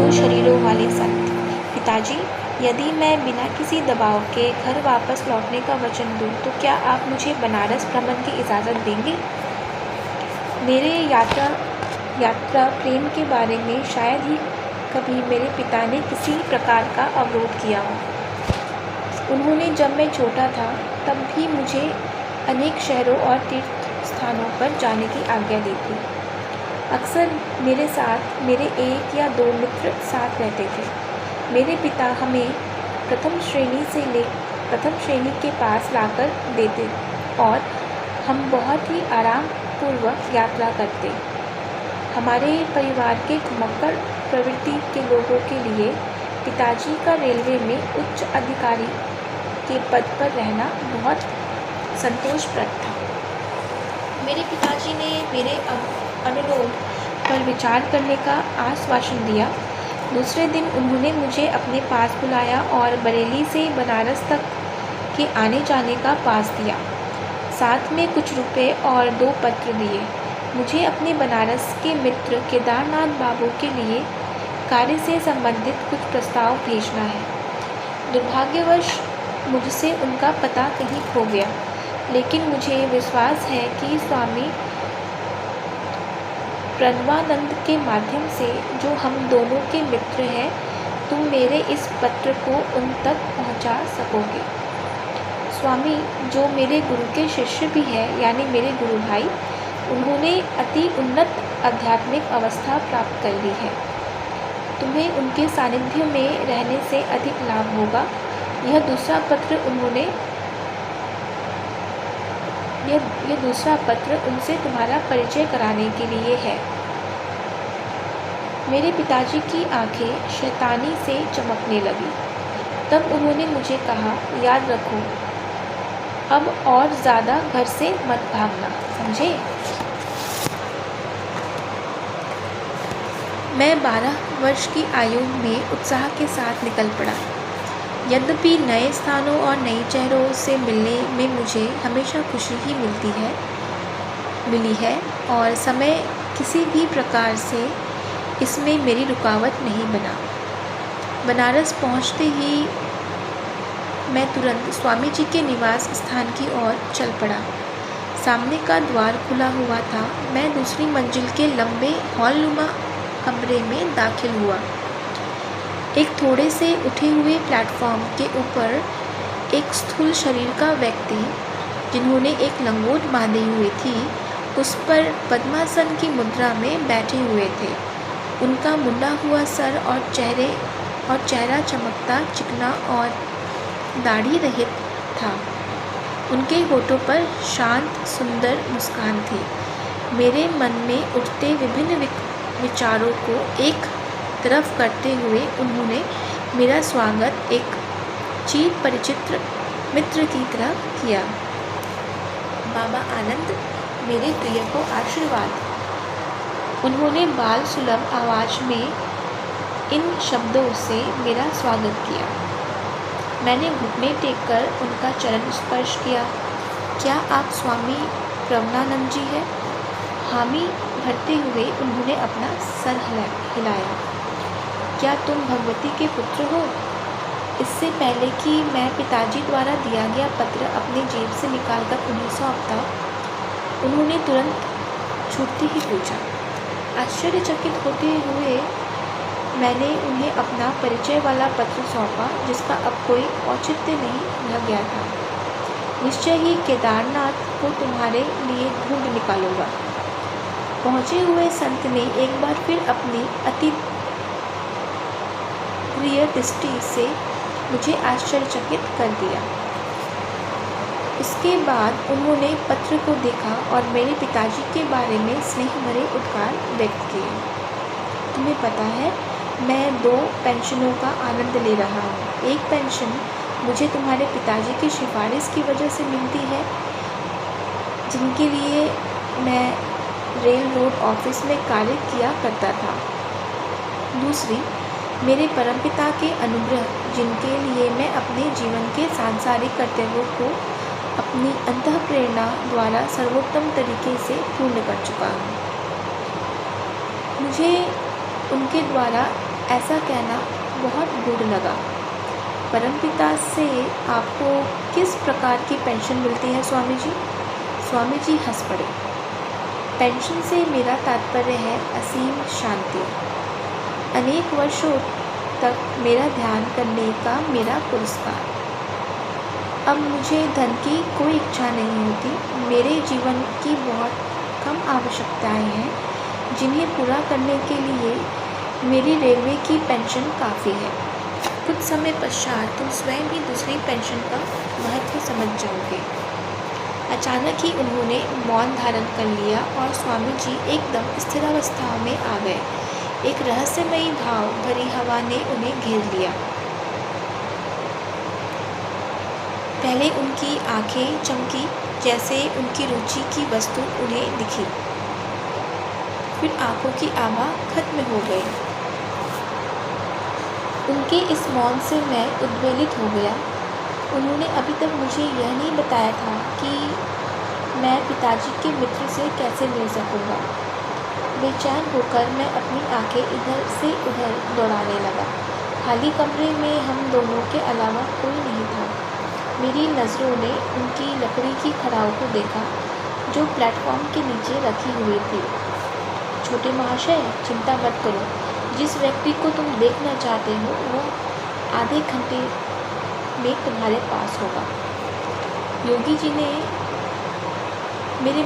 दो शरीरों वाले संत। पिताजी, यदि मैं बिना किसी दबाव के घर वापस लौटने का वचन दूं तो क्या आप मुझे बनारस भ्रमण की इजाज़त देंगे? मेरे यात्रा प्रेम के बारे में शायद ही कभी मेरे पिता ने किसी प्रकार का अवरोध किया हो। उन्होंने जब मैं छोटा था तब भी मुझे अनेक शहरों और तीर्थ स्थानों पर जाने की आज्ञा दी थी। अक्सर मेरे साथ मेरे 1 या 2 मित्र साथ रहते थे। मेरे पिता हमें प्रथम श्रेणी के पास लाकर देते और हम बहुत ही आराम पूर्वक यात्रा करते। हमारे परिवार के घुमक्कड़ प्रवृत्ति के लोगों के लिए पिताजी का रेलवे में उच्च अधिकारी के पद पर रहना बहुत संतोषप्रद था। मेरे पिताजी ने मेरे अनुरोध पर विचार करने का आश्वासन दिया। दूसरे दिन उन्होंने मुझे अपने पास बुलाया और बरेली से बनारस तक के आने जाने का पास दिया। साथ में कुछ रुपए और 2 पत्र दिए। मुझे अपने बनारस के मित्र केदारनाथ बाबू के लिए कार्य से संबंधित कुछ प्रस्ताव भेजना है। दुर्भाग्यवश मुझसे उनका पता कहीं खो गया, लेकिन मुझे विश्वास है कि स्वामी प्रणवानंद के माध्यम से, जो हम दोनों के मित्र हैं, तुम मेरे इस पत्र को उन तक पहुंचा सकोगे। स्वामी, जो मेरे गुरु के शिष्य भी है, यानी मेरे गुरु भाई, उन्होंने अति उन्नत आध्यात्मिक अवस्था प्राप्त कर ली है। तुम्हें उनके सानिध्य में रहने से अधिक लाभ होगा। यह दूसरा पत्र उनसे तुम्हारा परिचय कराने के लिए है। मेरे पिताजी की आंखें शैतानी से चमकने लगी। तब उन्होंने मुझे कहा, याद रखो, अब और ज़्यादा घर से मत भागना, समझे? मैं 12 वर्ष की आयु में उत्साह के साथ निकल पड़ा। यद्यपि नए स्थानों और नए चेहरों से मिलने में मुझे हमेशा खुशी ही मिली है और समय किसी भी प्रकार से इसमें मेरी रुकावट नहीं बना। बनारस पहुंचते ही मैं तुरंत स्वामी जी के निवास स्थान की ओर चल पड़ा। सामने का द्वार खुला हुआ था। मैं दूसरी मंजिल के लंबे हॉलनुमा कमरे में दाखिल हुआ। एक थोड़े से उठे हुए प्लेटफॉर्म के ऊपर एक स्थूल शरीर का व्यक्ति, जिन्होंने एक लंगोट बांधी हुई थी, उस पर पद्मासन की मुद्रा में बैठे हुए थे। उनका मुंडा हुआ सर और चेहरा चमकता, चिकना और दाढ़ी रहित था। उनके होठों पर शांत सुंदर मुस्कान थी। मेरे मन में उठते विभिन्न विचारों को एक तरफ करते हुए उन्होंने मेरा स्वागत एक चिर परिचित मित्र की तरह किया। बाबा आनंद, मेरे प्रिय को आशीर्वाद। उन्होंने बाल सुलभ आवाज़ में इन शब्दों से मेरा स्वागत किया। मैंने घुटने टेककर उनका चरण स्पर्श किया। क्या आप स्वामी प्रवनानंद जी हैं? हामी भरते हुए उन्होंने अपना सर हिलाया। क्या तुम भगवती के पुत्र हो? इससे पहले कि मैं पिताजी द्वारा दिया गया पत्र अपने जेब से निकालकर उन्हें सौंपता, उन्होंने तुरंत छूटते ही पूछा। आश्चर्यचकित होते हुए मैंने उन्हें अपना परिचय वाला पत्र सौंपा, जिसका अब कोई औचित्य नहीं रह गया था। निश्चय ही केदारनाथ को तुम्हारे लिए ढूंढ निकालूंगा। पहुँचे हुए संत ने एक बार फिर अपनी अति प्रिय दृष्टि से मुझे आश्चर्यचकित कर दिया। इसके बाद उन्होंने पत्र को देखा और मेरे पिताजी के बारे में स्नेह भरे उद्गार व्यक्त किए। तुम्हें पता है, मैं 2 पेंशनों का आनंद ले रहा हूँ। एक पेंशन मुझे तुम्हारे पिताजी की सिफारिश की वजह से मिलती है, जिनके लिए मैं रेल रोड ऑफिस में कार्य किया करता था। दूसरी, मेरे परमपिता के अनुग्रह, जिनके लिए मैं अपने जीवन के सांसारिक कर्तव्यों को अपनी अंतःप्रेरणा द्वारा सर्वोत्तम तरीके से पूर्ण कर चुका हूँ। मुझे उनके द्वारा ऐसा कहना बहुत गूढ़ लगा। परमपिता से आपको किस प्रकार की पेंशन मिलती है स्वामी जी? स्वामी जी हंस पड़े। पेंशन से मेरा तात्पर्य है असीम शांति, अनेक वर्षों तक मेरा ध्यान करने का मेरा पुरस्कार। अब मुझे धन की कोई इच्छा नहीं होती। मेरे जीवन की बहुत कम आवश्यकताएं हैं जिन्हें पूरा करने के लिए मेरी रेलवे की पेंशन काफ़ी है। कुछ समय पश्चात तुम स्वयं भी दूसरी पेंशन का महत्व समझ जाओगे। अचानक ही उन्होंने मौन धारण कर लिया और स्वामी जी एकदम स्थिरावस्था में आ गए। एक रहस्यमयी भाव भरी हवा ने उन्हें घेर लिया। पहले उनकी आंखें चमकी जैसे उनकी रुचि की वस्तु उन्हें दिखी, फिर आंखों की आभा खत्म हो गई। उनके इस मौन से मैं उद्वेलित हो गया। उन्होंने अभी तक मुझे यह नहीं बताया था कि मैं पिताजी के मित्र से कैसे मिल सकूंगा। बेचैन होकर मैं अपनी आंखें इधर से उधर दौड़ाने लगा। खाली कमरे में हम दोनों के अलावा कोई नहीं था। मेरी नज़रों ने उनकी लकड़ी की खड़ाऊ को देखा जो प्लेटफॉर्म के नीचे रखी हुई थी। छोटे महाशय, चिंता मत करो, जिस व्यक्ति को तुम देखना चाहते हो वो आधे घंटे में तुम्हारे पास होगा। योगी जी मेरे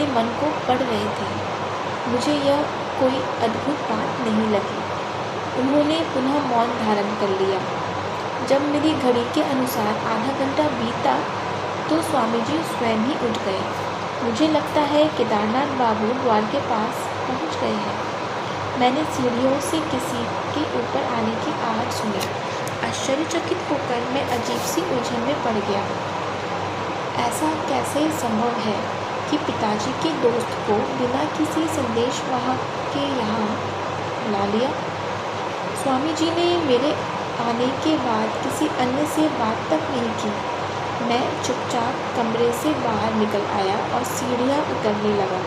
मन को पढ़ रहे थे। मुझे यह कोई अद्भुत बात नहीं लगी। उन्होंने पुनः मौन धारण कर लिया। जब मेरी घड़ी के अनुसार आधा घंटा बीता तो स्वामी जी स्वयं ही उठ गए। मुझे लगता है केदारनाथ बाबू द्वार के पास पहुंच गए हैं। मैंने सीढ़ियों से किसी के ऊपर आने की आवाज़ सुनी। आश्चर्यचकित होकर मैं अजीब सी उलझन में पड़ गया। ऐसा कैसे संभव है कि पिताजी के दोस्त को बिना किसी संदेश वाहक के यहाँ बुला लिया? स्वामी जी ने मेरे आने के बाद किसी अन्य से बात तक नहीं की। मैं चुपचाप कमरे से बाहर निकल आया और सीढ़ियाँ उतरने लगा।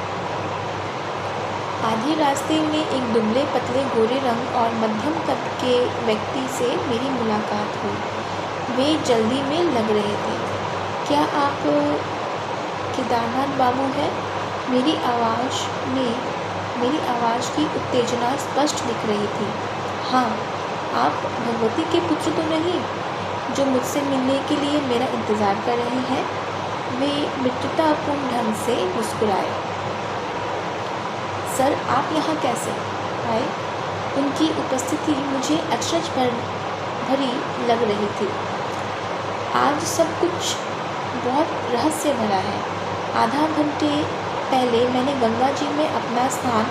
आधे रास्ते में एक दुबले पतले गोरे रंग और मध्यम कद के व्यक्ति से मेरी मुलाकात हुई। वे जल्दी में लग रहे थे। क्या आप केदारनाथ बाबू हैं? मेरी आवाज़ की उत्तेजना स्पष्ट दिख रही थी। हाँ। आप भगवती के पुत्र तो नहीं जो मुझसे मिलने के लिए मेरा इंतज़ार कर रहे हैं? वे मित्रतापूर्ण ढंग से मुस्कुराए। सर, आप यहाँ कैसे आए? उनकी उपस्थिति मुझे अचरज भरी लग रही थी। आज सब कुछ बहुत रहस्य भरा है। आधा घंटे पहले मैंने गंगा जी में अपना स्नान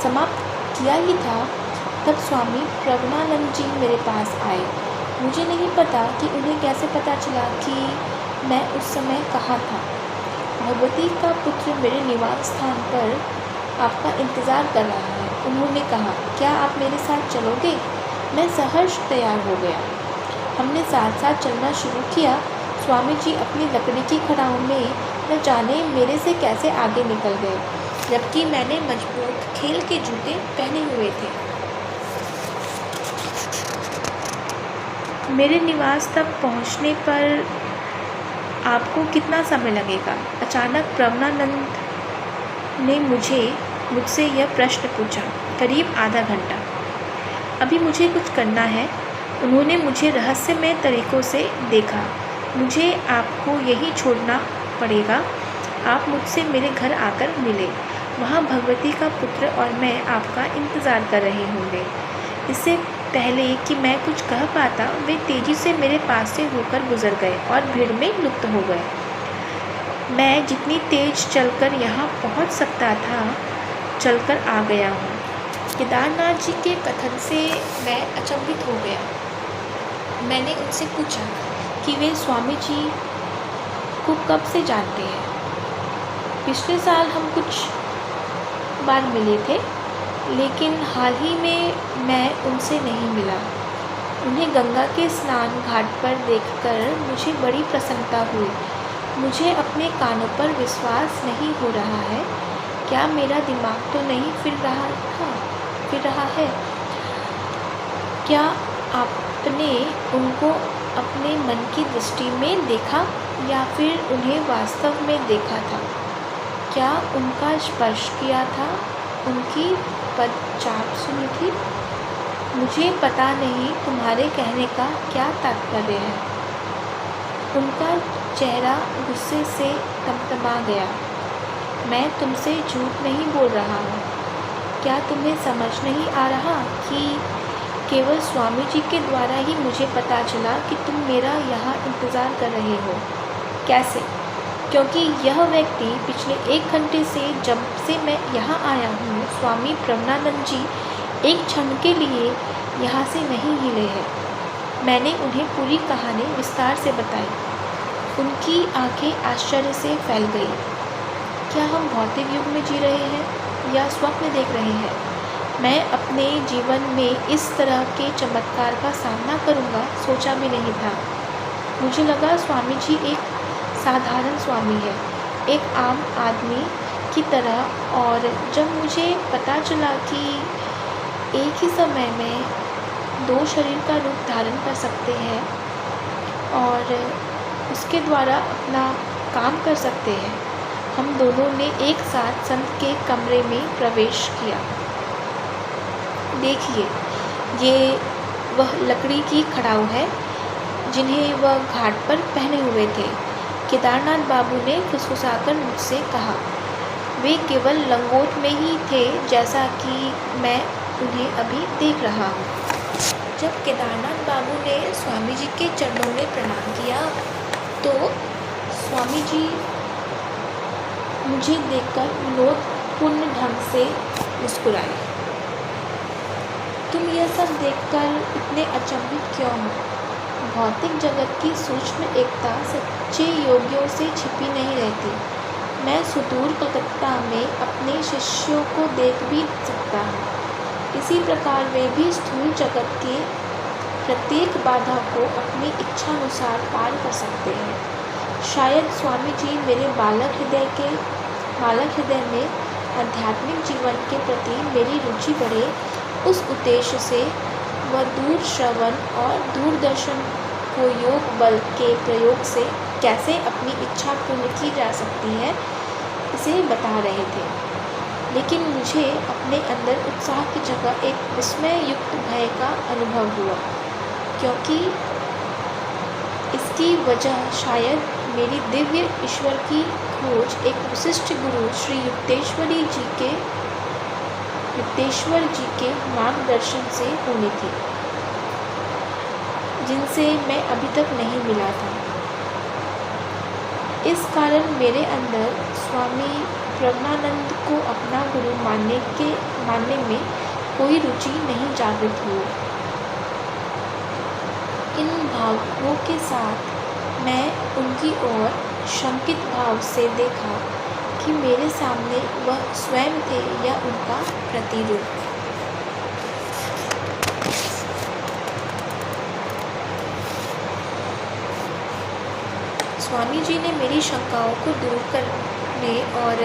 समाप्त किया ही था, तब स्वामी प्रवनानंद जी मेरे पास आए। मुझे नहीं पता कि उन्हें कैसे पता चला कि मैं उस समय कहाँ था। भगवती का पुत्र मेरे निवास स्थान पर आपका इंतज़ार कर रहा है। उन्होंने कहा, क्या आप मेरे साथ चलोगे? मैं सहर्ष तैयार हो गया। हमने साथ साथ चलना शुरू किया। स्वामी जी अपनी लकड़ी की खड़ाऊ में न जाने मेरे से कैसे आगे निकल गए, जबकि मैंने मजबूत खेल के जूते पहने हुए थे। मेरे निवास तक पहुंचने पर आपको कितना समय लगेगा? अचानक प्रवनानंद ने मुझसे यह प्रश्न पूछा। करीब आधा घंटा। अभी मुझे कुछ करना है। उन्होंने मुझे रहस्यमय तरीक़ों से देखा। मुझे आपको यहीं छोड़ना पड़ेगा। आप मुझसे मेरे घर आकर मिले। वहाँ भगवती का पुत्र और मैं आपका इंतज़ार कर रहे होंगे। इससे पहले कि मैं कुछ कह पाता, वे तेज़ी से मेरे पास से होकर गुजर गए और भीड़ में लुप्त हो गए। मैं जितनी तेज़ चलकर यहाँ पहुँच सकता था चलकर आ गया हूँ। केदारनाथ जी के कथन से मैं अचंभित हो गया। मैंने उनसे पूछा कि वे स्वामी जी को कब से जानते हैं। पिछले साल हम कुछ बार मिले थे, लेकिन हाल ही में मैं उनसे नहीं मिला। उन्हें गंगा के स्नान घाट पर देखकर मुझे बड़ी प्रसन्नता हुई। मुझे अपने कानों पर विश्वास नहीं हो रहा है क्या मेरा दिमाग तो नहीं फिर रहा है? क्या आपने उनको अपने मन की दृष्टि में देखा या फिर उन्हें वास्तव में देखा था? क्या उनका स्पर्श किया था? उनकी पदचाप सुनी थी? मुझे पता नहीं तुम्हारे कहने का क्या तात्पर्य है। उनका चेहरा गुस्से से तमतमा गया। मैं तुमसे झूठ नहीं बोल रहा हूँ। क्या तुम्हें समझ नहीं आ रहा कि केवल स्वामी जी के द्वारा ही मुझे पता चला कि तुम मेरा यहाँ इंतज़ार कर रहे हो? कैसे? क्योंकि यह व्यक्ति पिछले 1 घंटे से जब से मैं यहाँ आया हूँ, स्वामी प्रज्ञानंद जी एक क्षण के लिए यहाँ से नहीं हिले हैं। मैंने उन्हें पूरी कहानी विस्तार से बताई। उनकी आंखें आश्चर्य से फैल गई। क्या हम भौतिक युग में जी रहे हैं या स्वप्न देख रहे हैं? मैं अपने जीवन में इस तरह के चमत्कार का सामना करूँगा सोचा भी नहीं था। मुझे लगा स्वामी जी एक साधारण स्वामी है, एक आम आदमी की तरह। और जब मुझे पता चला कि एक ही समय में 2 शरीर का रूप धारण कर सकते हैं और उसके द्वारा अपना काम कर सकते हैं, हम दोनों ने एक साथ संत के कमरे में प्रवेश किया। देखिए, ये वह लकड़ी की खड़ाऊ है जिन्हें वह घाट पर पहने हुए थे। केदारनाथ बाबू ने फुसफुसाकर मुझसे कहा। वे केवल लंगोट में ही थे जैसा कि मैं उन्हें अभी देख रहा हूँ। जब केदारनाथ बाबू ने स्वामी जी के चरणों में प्रणाम किया तो स्वामी जी मुझे देखकर विनोदपूर्ण ढंग से मुस्कुराए। तुम यह सब देखकर इतने अचंभित क्यों हो? भौतिक जगत की सूक्ष्म एकता सच्चे योगियों से छिपी नहीं रहती। मैं सुदूर कलकत्ता में अपने शिष्यों को देख भी सकता हूँ। इसी प्रकार वे भी स्थूल जगत के प्रत्येक बाधा को अपनी इच्छानुसार पार कर सकते हैं। शायद स्वामी जी मेरे बालक हृदय में आध्यात्मिक जीवन के प्रति मेरी रुचि बढ़े, उस उद्देश्य से वह दूर श्रवण और दूरदर्शन को योग बल के प्रयोग से कैसे अपनी इच्छा पूर्ण की जा सकती है, इसे बता रहे थे। लेकिन मुझे अपने अंदर उत्साह की जगह एक विस्मय युक्त भय का अनुभव हुआ, क्योंकि इसकी वजह शायद मेरी दिव्य ईश्वर की खोज एक विशिष्ट गुरु श्री युक्तेश्वर जी के मार्गदर्शन से होनी थी, जिनसे मैं अभी तक नहीं मिला था। इस कारण मेरे अंदर स्वामी प्रज्ञानंद को अपना गुरु मानने में कोई रुचि नहीं जागृत हुई। इन भावों के साथ मैं उनकी ओर शंकित भाव से देखा कि मेरे सामने वह स्वयं थे या उनका प्रतिरूप। स्वामी जी ने मेरी शंकाओं को दूर करने और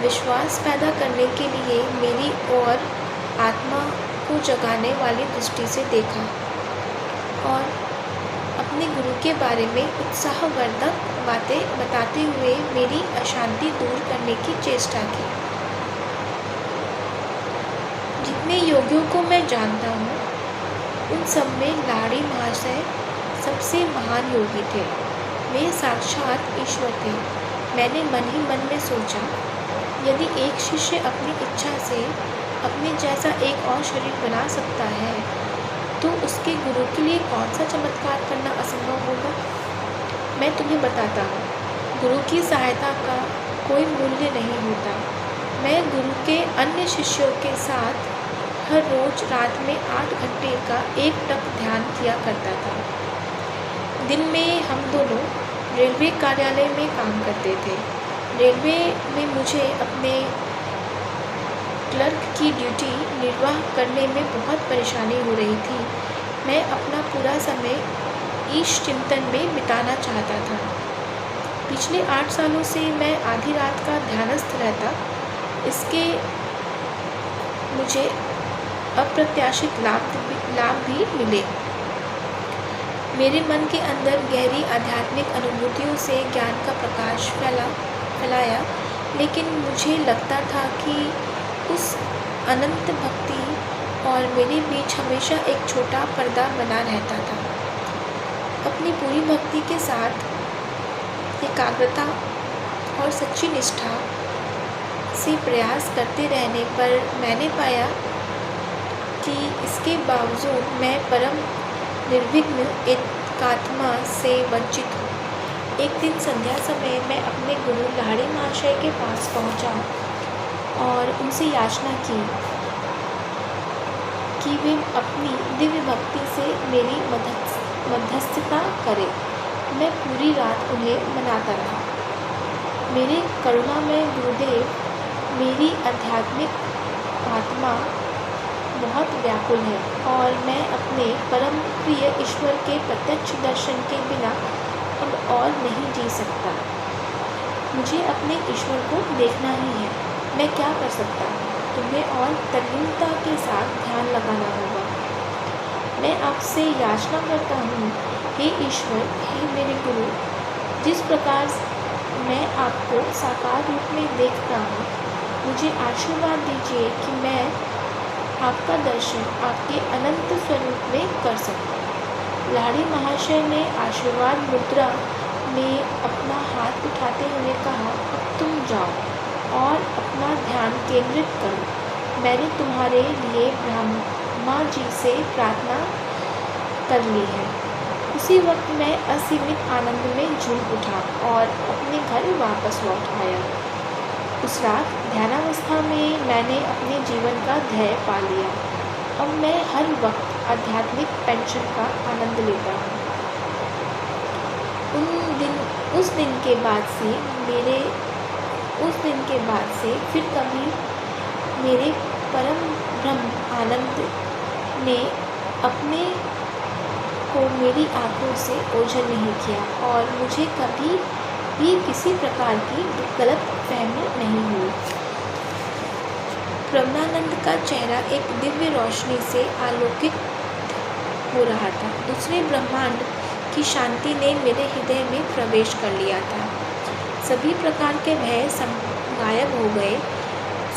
विश्वास पैदा करने के लिए मेरी ओर आत्मा को जगाने वाली दृष्टि से देखा और अपने गुरु के बारे में उत्साहवर्धक बातें बताते हुए मेरी अशांति दूर करने की चेष्टा की। जितने योगियों को मैं जानता हूँ, उन सब में लाड़ी महाशय सबसे महान योगी थे। वे साक्षात ईश्वर थे। मैंने मन ही मन में सोचा, यदि एक शिष्य अपनी इच्छा से अपने जैसा एक और शरीर बना सकता है, तो उसके गुरु के लिए कौन सा चमत्कार करना असंभव होगा। मैं तुम्हें बताता हूँ, गुरु की सहायता का कोई मूल्य नहीं होता। मैं गुरु के अन्य शिष्यों के साथ हर रोज रात में 8 घंटे का एक टक ध्यान किया करता था। दिन में हम दोनों रेलवे कार्यालय में काम करते थे। रेलवे में मुझे अपने क्लर्क की ड्यूटी निर्वाह करने में बहुत परेशानी हो रही थी। मैं अपना पूरा समय ईश चिंतन में बिताना चाहता था। पिछले 8 सालों से मैं आधी रात का ध्यानस्थ रहता इसके मुझे अप्रत्याशित लाभ भी मिले। मेरे मन के अंदर गहरी आध्यात्मिक अनुभूतियों से ज्ञान का प्रकाश फैलाया, लेकिन मुझे लगता था कि उस अनंत भक्ति और मेरे बीच हमेशा एक छोटा पर्दा बना रहता था। अपनी पूरी भक्ति के साथ एकाग्रता और सच्ची निष्ठा से प्रयास करते रहने पर मैंने पाया कि इसके बावजूद मैं परम निर्विघ्न एकात्मा से वंचित हूँ। एक दिन संध्या समय मैं अपने गुरु लाहिड़ी महाशय के पास पहुँचा और उनसे याचना की कि वे अपनी दिव्य भक्ति से मेरी मध्यस्थता करें। मैं पूरी रात उन्हें मनाता रहा। मेरे करुणामय गुरुदेव, मेरी आध्यात्मिक आत्मा बहुत व्याकुल है और मैं अपने परम प्रिय ईश्वर के प्रत्यक्ष दर्शन के बिना अब और नहीं जी सकता। मुझे अपने ईश्वर को देखना ही है। मैं क्या कर सकता हूँ? तुम्हें और तल्लीनता के साथ ध्यान लगाना होगा। मैं आपसे याचना करता हूँ, हे ईश्वर, हे मेरे गुरु, जिस प्रकार मैं आपको साकार रूप में देखता हूँ, मुझे आशीर्वाद दीजिए कि मैं आपका दर्शन आपके अनंत स्वरूप में कर सकूं। लाहिड़ी महाशय ने आशीर्वाद मुद्रा में अपना हाथ उठाते हुए कहा, अब तुम जाओ और अपना ध्यान केंद्रित करो। मैंने तुम्हारे लिए ब्रह्मा जी से प्रार्थना कर ली है। उसी वक्त मैं असीमित आनंद में झूम उठा और अपने घर वापस लौट आया। उस रात ध्यानावस्था में मैंने अपने जीवन का ध्येय पा लिया। अब मैं हर वक्त आध्यात्मिक पेंशन का आनंद लेता हूँ। उस दिन के बाद से फिर कभी मेरे परम ब्रह्म आनंद ने अपने को मेरी आंखों से ओझल नहीं किया और मुझे कभी भी किसी प्रकार की गलत फहमी नहीं हुई। ब्रह्मानंद का चेहरा एक दिव्य रोशनी से आलोकित हो रहा था। दूसरे ब्रह्मांड की शांति ने मेरे हृदय में प्रवेश कर लिया था। सभी प्रकार के भय गायब हो गए।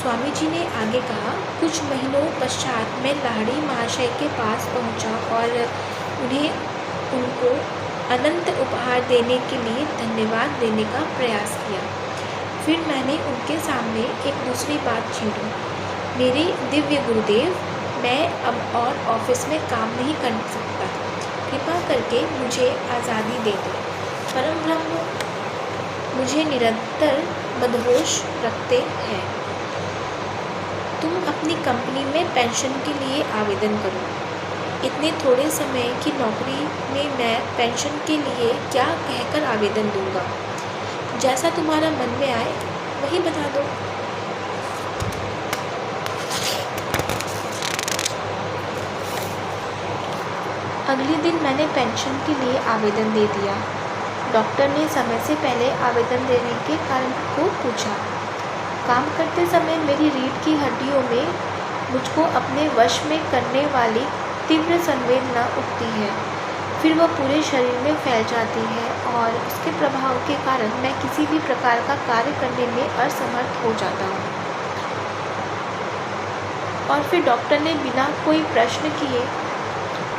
स्वामी जी ने आगे कहा, कुछ महीनों पश्चात मैं लाहिड़ी महाशय के पास पहुंचा और उनको अनंत उपहार देने के लिए धन्यवाद देने का प्रयास किया। फिर मैंने उनके सामने एक दूसरी बात छेड़ी। मेरे दिव्य गुरुदेव, मैं अब और ऑफिस में काम नहीं कर सकता। कृपा करके मुझे आज़ादी दे दो। परम ब्रह्म मुझे निरंतर बदहोश रखते हैं। तुम अपनी कंपनी में पेंशन के लिए आवेदन करो। इतने थोड़े समय की नौकरी में मैं पेंशन के लिए क्या कहकर आवेदन दूंगा? जैसा तुम्हारा मन में आए वही बता दो। अगले दिन मैंने पेंशन के लिए आवेदन दे दिया। डॉक्टर ने समय से पहले आवेदन देने के कारण को पूछा। काम करते समय मेरी रीढ़ की हड्डियों में मुझको अपने वश में करने वाली तीव्र संवेदना उठती है। फिर वह पूरे शरीर में फैल जाती है और उसके प्रभाव के कारण मैं किसी भी प्रकार का कार्य करने में असमर्थ हो जाता हूँ। और फिर डॉक्टर ने बिना कोई प्रश्न किए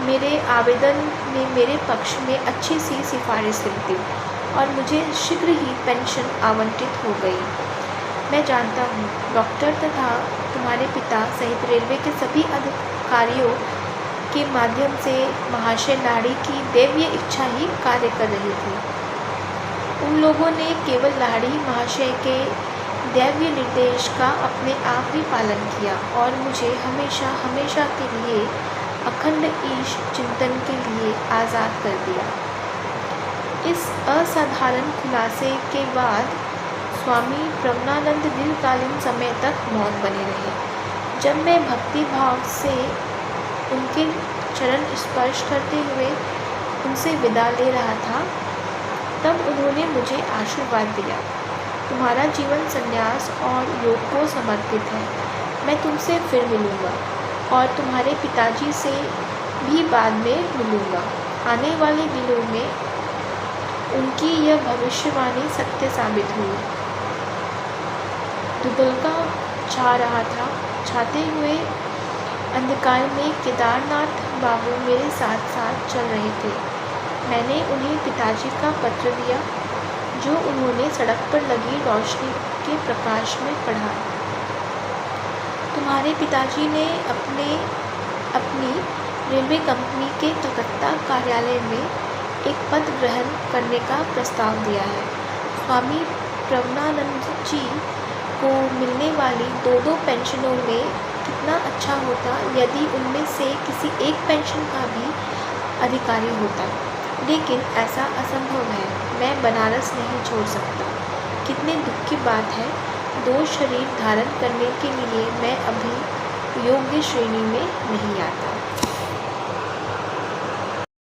मेरे आवेदन में मेरे पक्ष में अच्छी सी सिफारिश लिख दी और मुझे शीघ्र ही पेंशन आवंटित हो गई। मैं जानता हूँ डॉक्टर तथा तुम्हारे पिता सहित रेलवे के सभी अधिकारियों के माध्यम से महाशय लाहिड़ी की दैवीय इच्छा ही कार्य कर रही थी। उन लोगों ने केवल लाहिड़ी महाशय के दैवीय निर्देश का अपने आप ही पालन किया और मुझे हमेशा हमेशा के लिए अखंड ईश चिंतन के लिए आज़ाद कर दिया। इस असाधारण खुलासे के बाद स्वामी ब्रह्मानंद दीर्घकालीन समय तक मौन बने रहे। जब मैं भक्ति भाव से उनके चरण स्पर्श करते हुए उनसे विदा ले रहा था, तब उन्होंने मुझे आशीर्वाद दिया। तुम्हारा जीवन संन्यास और योग को समर्पित है। मैं तुमसे फिर मिलूँगा और तुम्हारे पिताजी से भी बाद में मिलूँगा। आने वाले दिनों में उनकी यह भविष्यवाणी सत्य साबित हुई। दुबलका छा रहा था। छाते हुए अंधकार में केदारनाथ बाबू मेरे साथ साथ चल रहे थे। मैंने उन्हें पिताजी का पत्र दिया, जो उन्होंने सड़क पर लगी रोशनी के प्रकाश में पढ़ा। तुम्हारे पिताजी ने अपनी रेलवे कंपनी के कलकत्ता कार्यालय में एक पद ग्रहण करने का प्रस्ताव दिया है। स्वामी प्रवनानंद जी को मिलने वाली दो पेंशनों में कितना अच्छा होता यदि उनमें से किसी एक पेंशन का भी अधिकारी होता, लेकिन ऐसा असंभव है। मैं बनारस नहीं छोड़ सकता। कितने दुख की बात है, 2 शरीर धारण करने के लिए मैं अभी योग्य श्रेणी में नहीं आता।